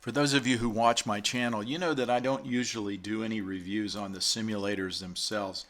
For those of you who watch my channel, you know that I don't usually do any reviews on the simulators themselves,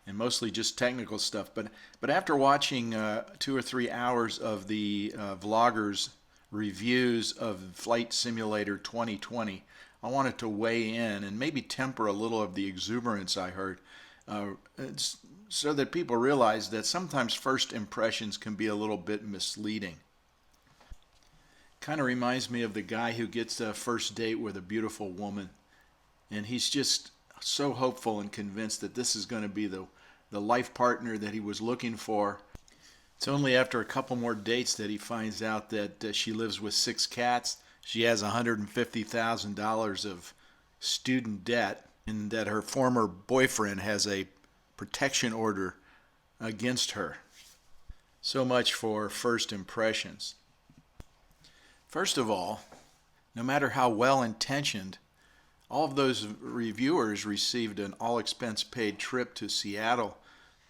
and mostly just technical stuff. But after watching 2 or 3 hours of the vloggers' reviews of Flight Simulator 2020, I wanted to weigh in and maybe temper a little of the exuberance I heard, so that people realize that sometimes first impressions can be a little bit misleading. Kind of reminds me of the guy who gets a first date with a beautiful woman, and he's just so hopeful and convinced that this is going to be the life partner that he was looking for. It's only after a couple more dates that he finds out that she lives with 6 cats, she has $150,000 of student debt, and that her former boyfriend has a protection order against her. So much for first impressions. First of all, no matter how well intentioned, all of those reviewers received an all expense paid trip to Seattle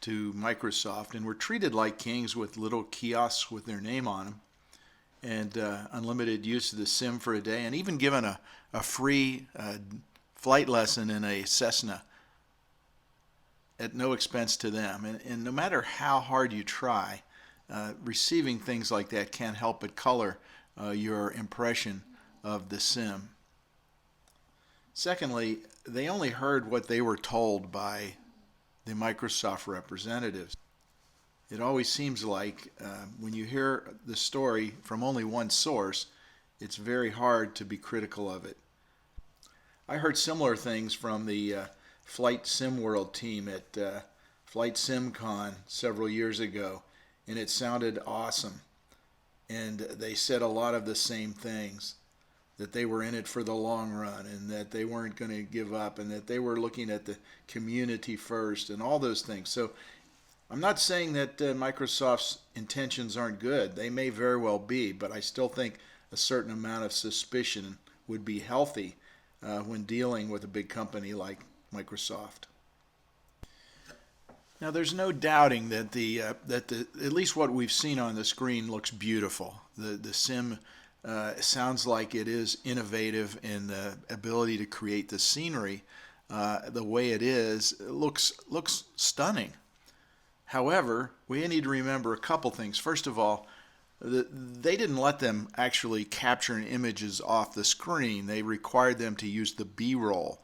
to Microsoft and were treated like kings with little kiosks with their name on them, and unlimited use of the sim for a day, and even given a free flight lesson in a Cessna at no expense to them. And no matter how hard you try, receiving things like that can't help but color your impression of the sim. Secondly, they only heard what they were told by the Microsoft representatives. It always seems like when you hear the story from only one source, it's very hard to be critical of it. I heard similar things from the Flight Sim World team at Flight SimCon several years ago, and it sounded awesome. And they said a lot of the same things, that they were in it for the long run and that they weren't going to give up and that they were looking at the community first and all those things. So I'm not saying that Microsoft's intentions aren't good. They may very well be, but I still think a certain amount of suspicion would be healthy when dealing with a big company like Microsoft. Now, there's no doubting that at least what we've seen on the screen looks beautiful. The sim sounds like it is innovative in the ability to create the scenery. The way it is looks stunning. However, we need to remember a couple things. First of all, they didn't let them actually capture images off the screen. They required them to use the B-roll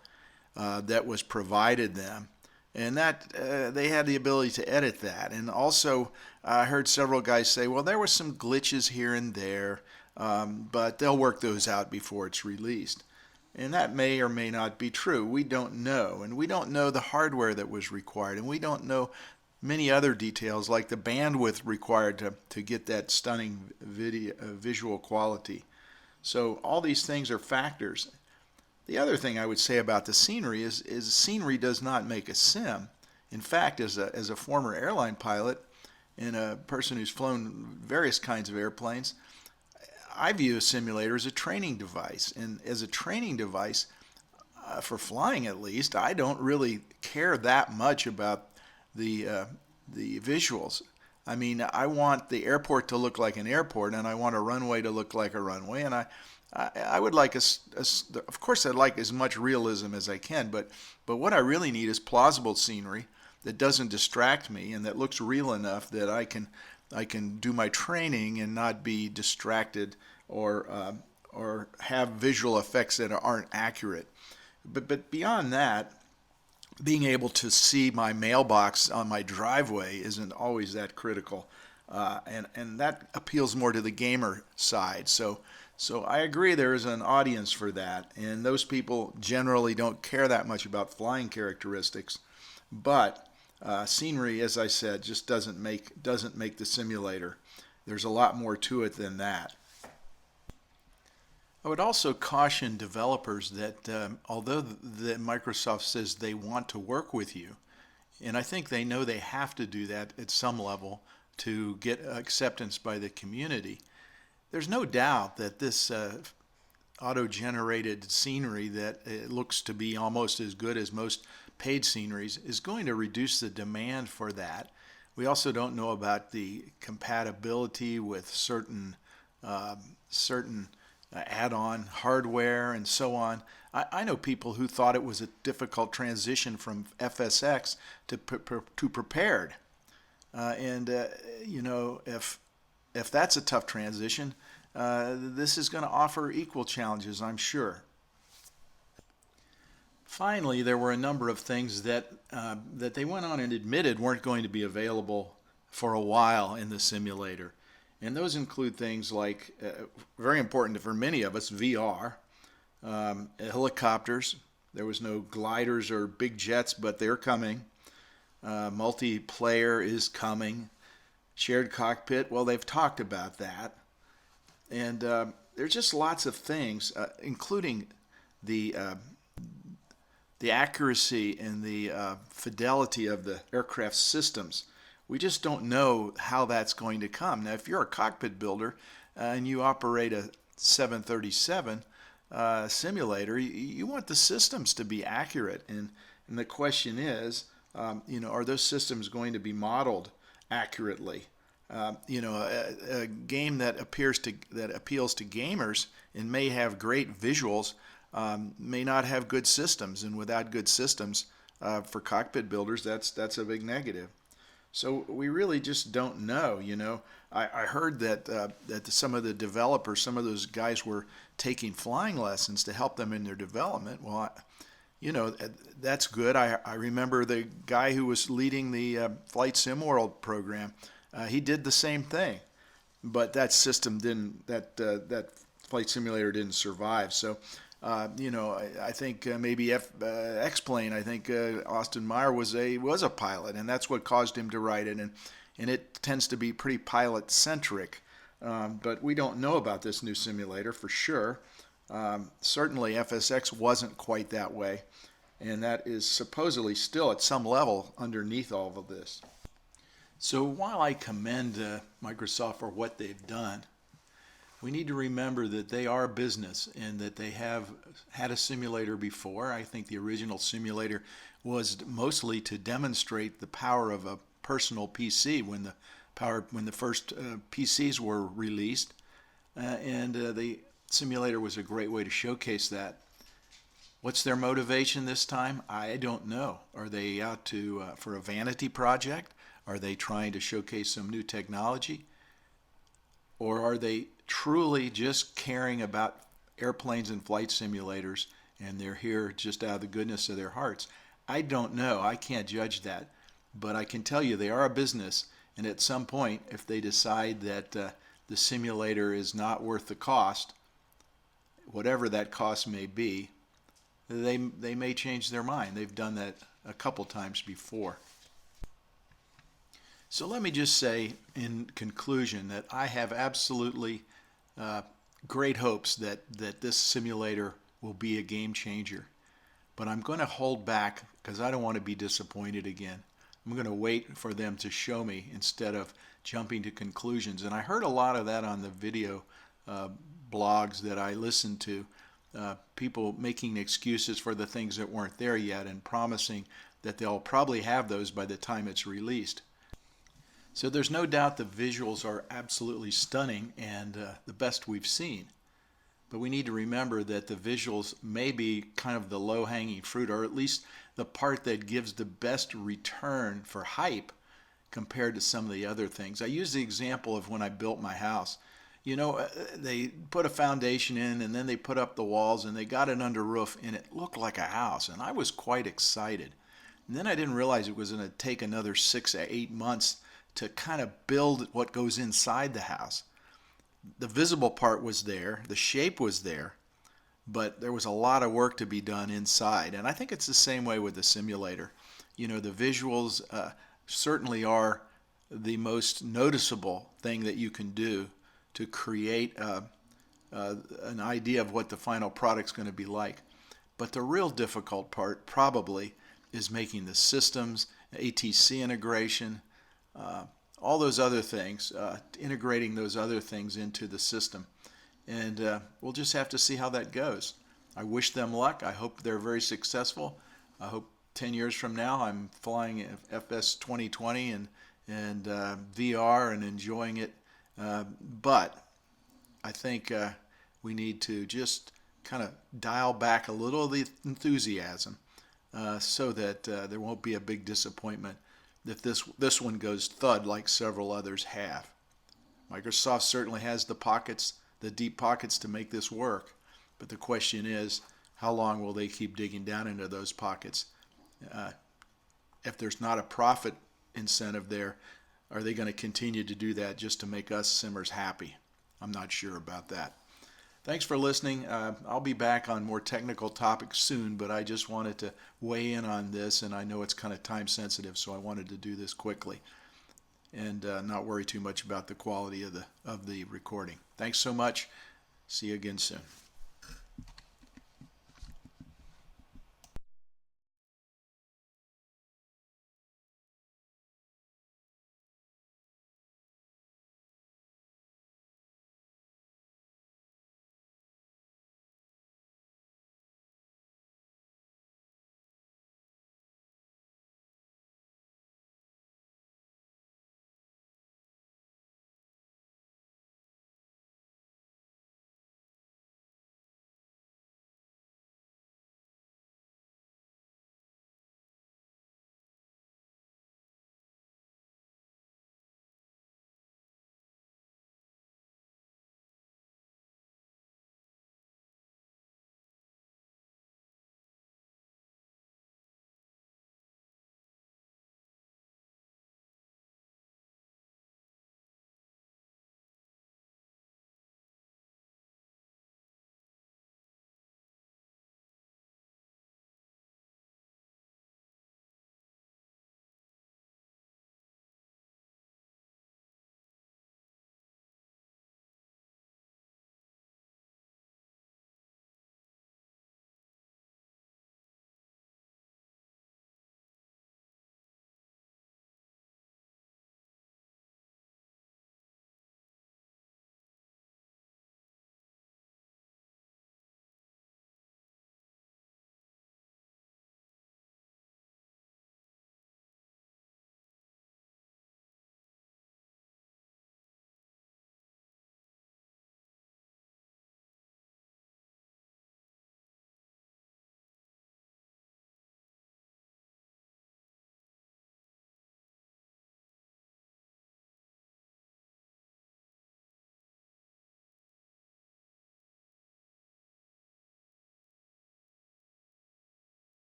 that was provided them, and that they had the ability to edit that. And also, I heard several guys say, well, there were some glitches here and there, but they'll work those out before it's released. And that may or may not be true. We don't know. And we don't know the hardware that was required. And we don't know many other details like the bandwidth required to get that stunning visual quality. So all these things are factors. The other thing I would say about the scenery is scenery does not make a sim. In fact, as a former airline pilot and a person who's flown various kinds of airplanes, I view a simulator as a training device. And as a training device, for flying at least, I don't really care that much about the visuals. I mean, I want the airport to look like an airport, and I want a runway to look like a runway, and I would like of course I'd like as much realism as I can, but what I really need is plausible scenery that doesn't distract me and that looks real enough that I can do my training and not be distracted or have visual effects that aren't accurate. But beyond that, being able to see my mailbox on my driveway isn't always that critical, and that appeals more to the gamer side. So I agree there is an audience for that, and those people generally don't care that much about flying characteristics, but scenery, as I said, just doesn't make the simulator. There's a lot more to it than that. I would also caution developers that although Microsoft says they want to work with you, and I think they know they have to do that at some level to get acceptance by the community, there's no doubt that this auto-generated scenery that it looks to be almost as good as most paid sceneries is going to reduce the demand for that. We also don't know about the compatibility with certain add-on hardware and so on. I know people who thought it was a difficult transition from FSX to prepared. And you know, if that's a tough transition, this is going to offer equal challenges, I'm sure. Finally, there were a number of things that they went on and admitted weren't going to be available for a while in the simulator. And those include things like, very important for many of us, VR, helicopters. There was no gliders or big jets, but they're coming. Multiplayer is coming. Shared cockpit, well, they've talked about that. And there's just lots of things, including the accuracy and the fidelity of the aircraft systems. We just don't know how that's going to come. Now, if you're a cockpit builder and you operate a 737 simulator, you want the systems to be accurate. And the question is, you know, are those systems going to be modeled accurately? You know, a game that appeals to gamers and may have great visuals may not have good systems, and without good systems for cockpit builders, that's a big negative. So we really just don't know. You know, I heard that some of the developers, some of those guys were taking flying lessons to help them in their development. Well, you know, that's good. I remember the guy who was leading the Flight Sim World program. He did the same thing, but that system didn't. That flight simulator didn't survive. So, you know, I think maybe X-Plane. I think Austin Meyer was a pilot, and that's what caused him to write it. And it tends to be pretty pilot centric. But we don't know about this new simulator for sure. Certainly, FSX wasn't quite that way, and that is supposedly still at some level underneath all of this. So while I commend Microsoft for what they've done, we need to remember that they are a business and that they have had a simulator before. I think the original simulator was mostly to demonstrate the power of a personal PC when the first PCs were released, and the simulator was a great way to showcase that. What's their motivation this time? I don't know. Are they out for a vanity project? Are they trying to showcase some new technology? Or are they truly just caring about airplanes and flight simulators, and they're here just out of the goodness of their hearts? I don't know. I can't judge that. But I can tell you they are a business, and at some point, if they decide that the simulator is not worth the cost, whatever that cost may be, they may change their mind. They've done that a couple times before. So let me just say in conclusion that I have absolutely great hopes that this simulator will be a game changer. But I'm going to hold back because I don't want to be disappointed again. I'm going to wait for them to show me instead of jumping to conclusions. And I heard a lot of that on the video blogs that I listened to. People making excuses for the things that weren't there yet and promising that they'll probably have those by the time it's released. So there's no doubt the visuals are absolutely stunning and the best we've seen. But we need to remember that the visuals may be kind of the low-hanging fruit, or at least the part that gives the best return for hype compared to some of the other things. I use the example of when I built my house. You know, they put a foundation in and then they put up the walls and they got it under roof and it looked like a house, and I was quite excited. And then I didn't realize it was going to take another 6 or 8 months to kind of build what goes inside the house. The visible part was there, the shape was there, but there was a lot of work to be done inside. And I think it's the same way with the simulator. You know, the visuals certainly are the most noticeable thing that you can do to create an idea of what the final product's going to be like. But the real difficult part probably is making the systems, ATC integration, all those other things, integrating those other things into the system. And we'll just have to see how that goes. I wish them luck. I hope they're very successful. I hope 10 years from now I'm flying FS 2020 and VR and enjoying it. But I think we need to just kind of dial back a little of the enthusiasm so that there won't be a big disappointment if this one goes thud like several others have. Microsoft certainly has the pockets, the deep pockets to make this work, but the question is, how long will they keep digging down into those pockets? If there's not a profit incentive there, are they going to continue to do that just to make us simmers happy? I'm not sure about that. Thanks for listening. I'll be back on more technical topics soon, but I just wanted to weigh in on this, and I know it's kind of time sensitive, so I wanted to do this quickly and not worry too much about the quality of the recording. Thanks so much. See you again soon.